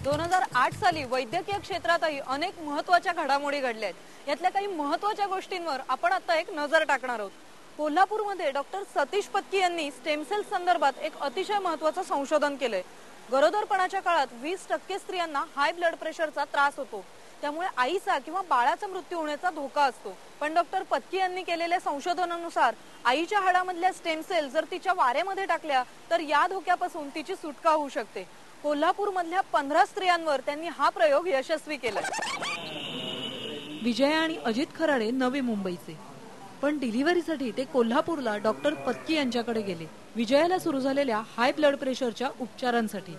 2008 साली वैद्यकीय क्षेत्रातही अनेक महत्त्वाच्या घडामोडी घडल्या आहेत। यातल्या काही महत्त्वाच्या गोष्टींवर आपण आता एक नजर टाकणार आहोत। कोल्हापूरमध्ये डॉक्टर सतीश पत्की यांनी स्टेम सेल संदर्भात एक अतिशय महत्त्वाचं संशोधन केलंय। गरोदरपणाच्या काळात 20% स्त्रियांना हाय ब्लड प्रेशरचा त्रास होतो, त्यामुळे आईचा किंवा बाळाचा मृत्यू होण्याचा धोका असतो। पण डॉक्टर पत्की यांनी केलेल्या संशोधनानुसार आईच्या हाडामधल्या स्टेम सेल जर तिच्या वारेमध्ये टाकल्या तर या धोक्यापासून तिची सुटका होऊ शकते। कोल्हापूर मधल्या 15 स्त्रियांवर त्यांनी हा प्रयोग यशस्वी केलाय। विजय आणि अजित खराडे नवी मुंबईचे, पण डिलिव्हरीसाठी ते कोल्हापूरला डॉक्टर पत्की यांच्याकडे गेले, विजयाला सुरू झालेल्या हाय ब्लड प्रेशरच्या उपचारांसाठी।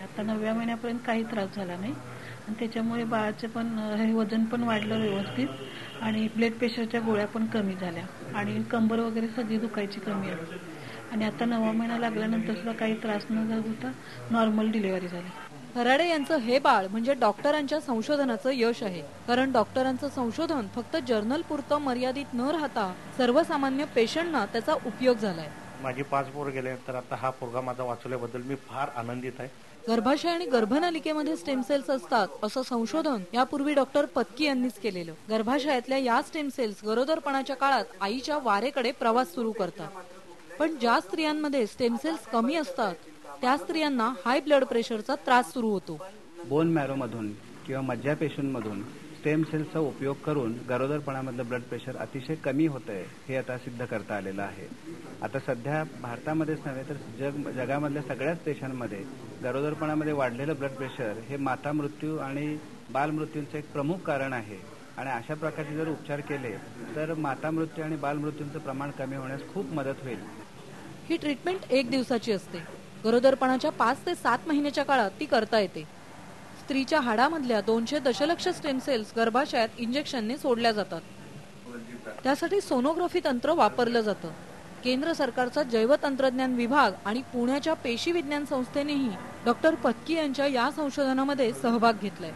आता 9व्या महिन्यापर्यंत काही त्रास झाला नाही आणि त्याच्यामुळे बाळाचे पण वजन पण वाढलं व्यवस्थित आणि ब्लड प्रेशरच्या गोळ्या पण कमी झाल्या आणि कंबर वगैरे सगळी दुखायची कमी आली आणि आता 9वा महिना लागल्यानंतर सुद्धा काही त्रास न होता नॉर्मल डिलिव्हरी झाली। खराडे यांचं हे बाळ म्हणजे डॉक्टरांच्या संशोधनाचं यश आहे, कारण डॉक्टरांचं संशोधन फक्त जर्नल पुरतं मर्यादित न राहता सर्वसामान्य पेशंटना त्याचा उपयोग झालाय। माझी 5 पोर गेले तर आता हा पोरगा माझा वाचवल्याबद्दल मी फार आनंदित आहे। गर्भाशय आणि गर्भनलिकेमध्ये स्टेम सेल्स असतात असं संशोधन यापूर्वी डॉक्टर पत्की यांनीच केलेलं। गर्भाशयातल्या या स्टेम सेल्स गरोदरपणाच्या काळात आईच्या वारेकडे प्रवास सुरू करतात, पण ज्या स्त्रियांमध्ये स्टेम सेल्स कमी असतात त्या स्त्रियांना हाय ब्लड प्रेशरचा त्रास सुरू होतो। बोन मॅरो मधून किंवा मज्जापेशींमधून स्टेम सेल्सचा उपयोग करून गरोदरपणामधलं ब्लड प्रेशर अतिशय कमी होतंय हे आता सिद्ध करता आलेलं आहे। आता सध्या भारतामध्येच नव्हे तर जगामधल्या सगळ्याच देशांमध्ये गरोदरपणामध्ये वाढलेलं ब्लड प्रेशर हे माता मृत्यू आणि बालमृत्यूंचं एक प्रमुख कारण आहे आणि अशा प्रकारचे जर उपचार केले तर माता मृत्यू आणि बालमृत्यूंचं प्रमाण कमी होण्यास खूप मदत होईल। ही ट्रीटमेंट 1 दिवसाची असते। गरोदरपणाच्या 5 ते 7 महिन्याच्या काळात ती करता येते। स्त्रीच्या हाडामधल्या 200 दशलक्ष स्टेम सेल्स गर्भाशयात इंजेक्शनने सोडल्या जातात। त्यासाठी सोनोग्राफी तंत्र वापरलं जातं। केंद्र सरकारचा जैवतंत्रज्ञान विभाग आणि पुण्याच्या पेशी विज्ञान संस्थेनेही डॉक्टर पत्की यांच्या या संशोधनामध्ये सहभाग घेतलाय।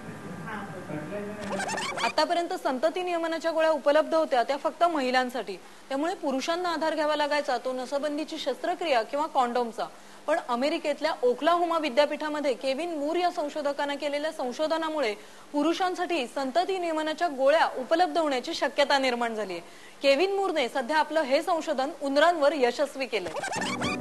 आतापर्यंत संतती नियमनाच्या गोळ्या उपलब्ध होत्या त्या फक्त महिलांसाठी, त्यामुळे पुरुषांना आधार घ्यावा लागायचा तो नसबंदीची शस्त्रक्रिया किंवा कॉन्डोमचा। पण अमेरिकेतल्या ओक्लाहोमा विद्यापीठामध्ये केविन मूर या संशोधकांना केलेल्या संशोधनामुळे पुरुषांसाठी संतती नियमनाच्या गोळ्या उपलब्ध होण्याची शक्यता निर्माण झाली आहे। केविन मूरने सध्या आपलं हे संशोधन उंदरांवर यशस्वी केलंय।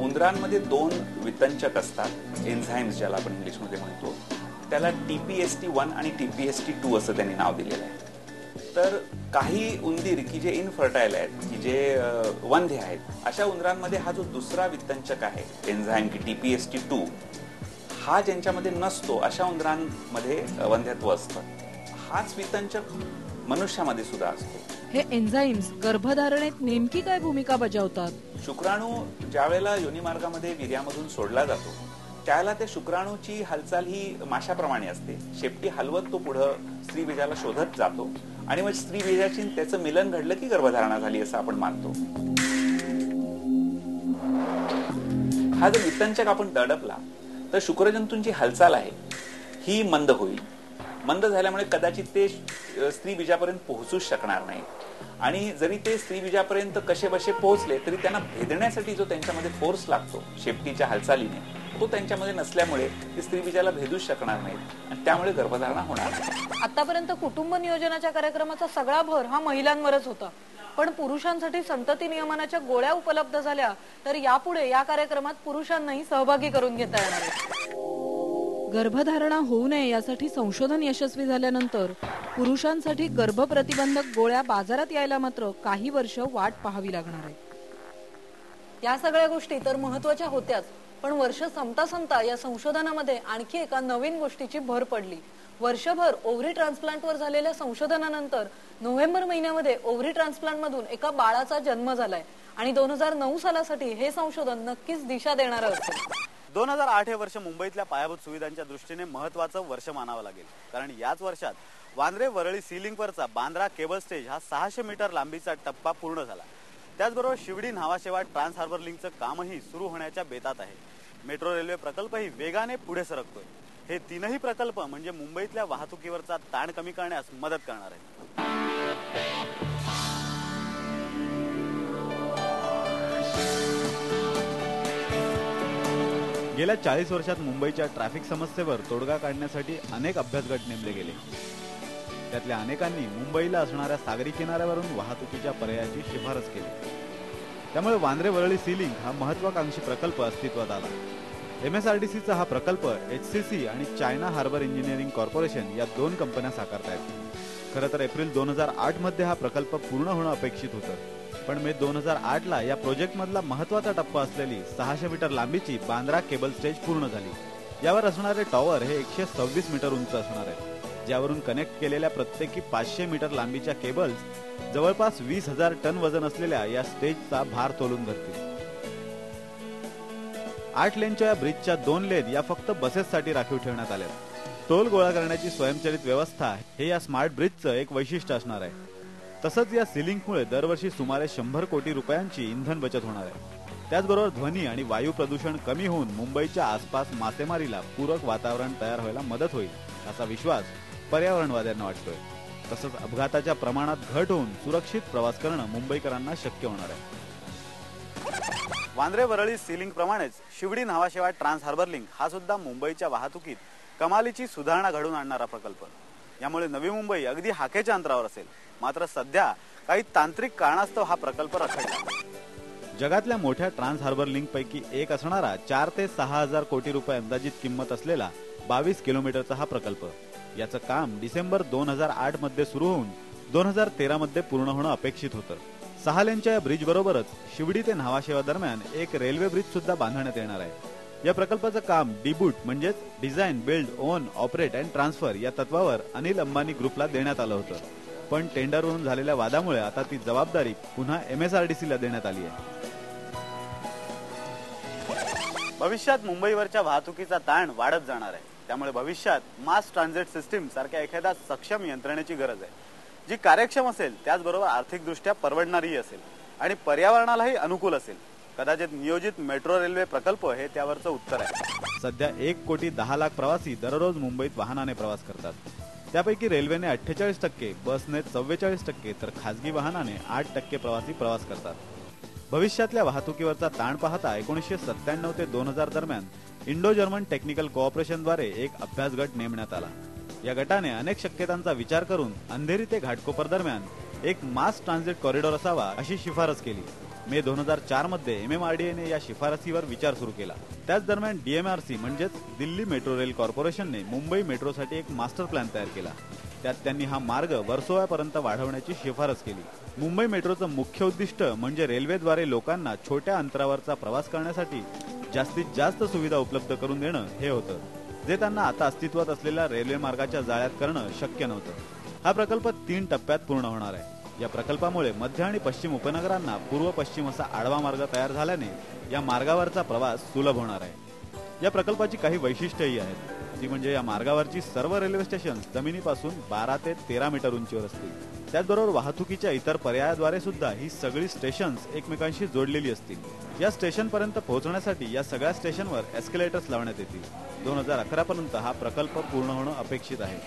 उंदरांमध्ये 2 वितंचक असतात, एन्झाईम्स ज्याला आपण इंग्लिशमध्ये म्हणतो, त्याला TPST1 आणि TPST2 असं त्यांनी नाव दिलेलं आहे। तर काही उंदीर की जे इनफर्टाईल आहेत, की जे वंध्य आहेत, अशा उंदरांमध्ये हा जो दुसरा वितंचक आहे एन्झाईम की TPST2 हा ज्यांच्यामध्ये नसतो अशा उंदरांमध्ये वंध्यत्व असतं। हाच वितंचक मनुष्यामध्ये सुद्धा असतो। हे एन्झाईम्स गर्भधारणेत नेमकी काय भूमिका बजावतात? शुक्राणू ज्यावेळेला योनिमार्गामध्ये वीर्यामधून सोडला जातो त्याला त्या शुक्राणूची हालचाल ही माशाप्रमाणे असते। शेपटी हलवत तो पुढे स्त्री बीजाला शोधत जातो आणि मग स्त्री बीजाची त्याचं मिलन घडलं की गर्भधारणा झाली असं आपण मानतो। हा जर वितंचक आपण दडपला तर शुक्रजंतूंची हालचाल आहे ही मंद होईल। मंद झाल्यामुळे कदाचित ते स्त्री बीजापर्यंत पोहोचूच शकणार नाही आणि जरी ते स्त्री बीजापर्यंत कसे बसे पोहोचले तरी त्यांना भेदण्यासाठी जो त्यांच्यामध्ये फोर्स लागतो शेपटीच्या हालचालीने तो त्यांच्यामध्ये नसल्यामुळे ते स्त्री बीजाला भेदूच शकणार नाहीत आणि त्यामुळे गर्भधारणा होणार नाही। आतापर्यंत कुटुंब नियोजनाच्या कार्यक्रमाचा सगळा भर हा महिलांवरच होता, पण पुरुषांसाठी संतती नियमनाच्या गोळ्या उपलब्ध झाल्या तर यापुढे या कार्यक्रमात पुरुषांनाही सहभागी करून घेता येणार आहे। गर्भधारणा होऊ नये यासाठी संशोधन यशस्वी झाल्यानंतर पुरुषांसाठी गर्भप्रतिबंधक गोळ्या बाजारात यायला मात्र काही वर्ष वाट पाहावी लागणार आहे। या सगळ्या गोष्टी तर महत्त्वाच्या होत्याच, पण वर्ष संपता संपता या संशोधनामध्ये आणखी एका नवीन गोष्टीची भर पडली। वर्षभर ओव्हरी ट्रान्सप्लांटवर झालेल्या संशोधनानंतर नोव्हेंबर महिन्यामध्ये ओव्हरी ट्रान्सप्लांटमधून एका बाळाचा जन्म झालाय आणि 2009 सालासाठी हे संशोधन नक्कीच दिशा देणारं असेल। 2008 हे वर्ष मुंबईतल्या पायाभूत सुविधांच्या दृष्टीने महत्त्वाचं वर्ष मानावं लागेल, कारण याच वर्षात वांद्रे वरळी सी लिंकवरचा बांद्रा केबल स्टेज हा 600 मीटर लांबीचा टप्पा पूर्ण झाला। त्याचबरोबर शिवडी न्हावाशेवा ट्रान्स हार्बर लिंकचं कामही सुरू होण्याच्या बेतात आहे। मेट्रो रेल्वे प्रकल्पही वेगाने पुढे सरकतोय। हे तीनही प्रकल्प म्हणजे मुंबईतल्या वाहतुकीवरचा ताण कमी करण्यास मदत करणार आहेत। गेल्या 40 वर्षात मुंबईच्या ट्रॅफिक समस्येवर तोडगा काढण्यासाठी अनेक अभ्यासगट नेमले गेले. त्यातल्या अनेकांनी मुंबईला असणाऱ्या सागरी किनाऱ्यावरून वाहतुकीच्या पर्यायाची शिफारस केली. त्यामुळे वांद्रे वरळी सी लिंक हा महत्वाकांक्षी प्रकल्प अस्तित्वात आला. MSRDCचा हा प्रकल्प HCC आणि चायना हार्बर इंजिनिअरिंग कॉर्पोरेशन या 2 कंपन्या साकारतायत. खरं तर एप्रिल 2008 मध्ये हा प्रकल्प पूर्ण होणं अपेक्षित होतं, पण मे 2008ला या प्रोजेक्टमधला महत्वाचा टप्पा असलेली 600 मीटर लांबीची बांद्रा केबल स्टेज पूर्ण झाली. यावर असणारे टॉवर हे 126 मीटर उंच असणार आहे, ज्यावरून कनेक्ट केलेल्या प्रत्येकी 500 मीटर लांबीच्या केबल्स जवळपास 20,000 टन वजन असलेल्या या स्टेजचा भार तोलून धरतील. 8 लेनच्या या ब्रिजच्या 2 लेन या फक्त बसेससाठी राखीव ठेवण्यात आल्या. टोल गोळा करण्याची स्वयंचलित व्यवस्था हे या स्मार्ट ब्रिजचं एक वैशिष्ट्य असणार आहे. तसंच या सिलिंकमुळे दरवर्षी सुमारे 100 कोटी रुपयांची इंधन बचत होणार आहे. त्याचबरोबर ध्वनी आणि वायू प्रदूषण कमी होऊन मुंबईच्या आसपास मासेमारीला पूरक वातावरण तयार व्हायला मदत होईल असा विश्वास पर्यावरणवाद्यांना वाटतोय. तसंच अपघाताच्या प्रमाणात घट होऊन सुरक्षित प्रवास करणं मुंबईकरांना शक्य होणार आहे. वांद्रे वरळी सी लिंक प्रमाणेच Sewri Nhava Sheva trans harbour link हा सुद्धा मुंबईच्या वाहतुकीत कमालीची सुधारणा घडवून आणणारा प्रकल्प. यामुळे नवी मुंबई अगदी हाकेच्या अंतरावर असेल. मात्र सध्या काही तांत्रिक कारणास्तव हा प्रकल्प रखडला. जगातल्या मोठ्या ट्रान्स हार्बर लिंक पैकी एक असणारा 4 ते 6,000 कोटी रुपये अंदाजित किंमत असलेला 22 किलोमीटरचा हा प्रकल्प. याचं काम डिसेंबर 2008 मध्ये सुरू होऊन 2013 मध्ये पूर्ण होणं अपेक्षित होतं. 6 लेनच्या या ब्रिज बरोबरच शिवडी ते न्हावाशेवा दरम्यान एक रेल्वे ब्रिज सुद्धा बांधण्यात येणार आहे. या प्रकल्पाचं काम डीबूट म्हणजेच design, build, on, operate and transfer या तत्वावर अनिल अंबानी ग्रुपला देण्यात आलं होतं. पण टेंडरवरून झालेल्या वादामुळे आता ती जबाबदारी पुन्हा MSRDCला देण्यात आली आहे. भविष्यात मुंबईवरच्या वाहतुकीचा ताण वाढत जाणार आहे. त्यामुळे भविष्यात मास ट्रान्झिट सिस्टीम सारख्या एखाद्या सक्षम यंत्रणेची गरज आहे, जी कार्यक्षम असेल, त्याचबरोबर आर्थिकदृष्ट्या परवडणारीही असेल आणि पर्यावरणालाही अनुकूल असेल. कदाचित नियोजित मेट्रो रेल्वे प्रकल्प हे त्यावरचं उत्तर आहे. सध्या 1,10,00,000 प्रवासी दररोज मुंबईत वाहनाने प्रवास करतात. त्यापैकी रेल्वेने 48%, बसने 44%, तर खासगी वाहनाने 8% प्रवासी प्रवास करतात. भविष्यातल्या वाहतुकीवरचा ताण पाहता 1997 ते 2000 दरम्यान इंडो जर्मन टेक्निकल कोऑपरेशनद्वारे एक अभ्यास गट नेमण्यात आला. या गटाने अनेक शक्यतांचा विचार करून अंधेरी ते घाटकोपर दरम्यान एक मास ट्रान्झिट कॉरिडॉर असावा अशी शिफारस केली. मे 2004 मध्ये MMRDAने या शिफारसीवर विचार सुरू केला. त्याच दरम्यान DMRC म्हणजेच दिल्ली मेट्रो रेल कॉर्पोरेशनने मुंबई मेट्रोसाठी एक मास्टर प्लॅन तयार केला. त्यात त्यांनी हा मार्ग वर्सोव्यापर्यंत वाढवण्याची शिफारस केली. मुंबई मेट्रोचं मुख्य उद्दिष्ट म्हणजे रेल्वेद्वारे लोकांना छोट्या अंतरावरचा प्रवास करण्यासाठी जास्तीत जास्त सुविधा उपलब्ध करून देणं हे होतं, जे त्यांना आता अस्तित्वात असलेल्या रेल्वे मार्गाच्या जाळ्यात करणं शक्य नव्हतं. हा प्रकल्प 3 टप्प्यात पूर्ण होणार आहे. या प्रकल्पामुळे मध्य आणि पश्चिम उपनगरांना पूर्व पश्चिम असा आडवा मार्ग तयार झाल्याने या मार्गावरचा प्रवास सुलभ होणार आहे. या प्रकल्पाची काही वैशिष्ट्यही आहेत. ती म्हणजे या मार्गावरची सर्व रेल्वे स्टेशन जमिनीपासून 12 ते 13 मीटर उंचीवर असतील. त्याचबरोबर वाहतुकीच्या इतर पर्यायाद्वारे सुद्धा ही सगळी स्टेशन्स एकमेकांशी जोडलेली असतील. या स्टेशन पर्यंत पोहोचण्यासाठी या सगळ्या स्टेशनवर एस्केलेटर्स लावण्यात येतील. 2011 पर्यंत हा प्रकल्प पूर्ण होणं अपेक्षित आहे.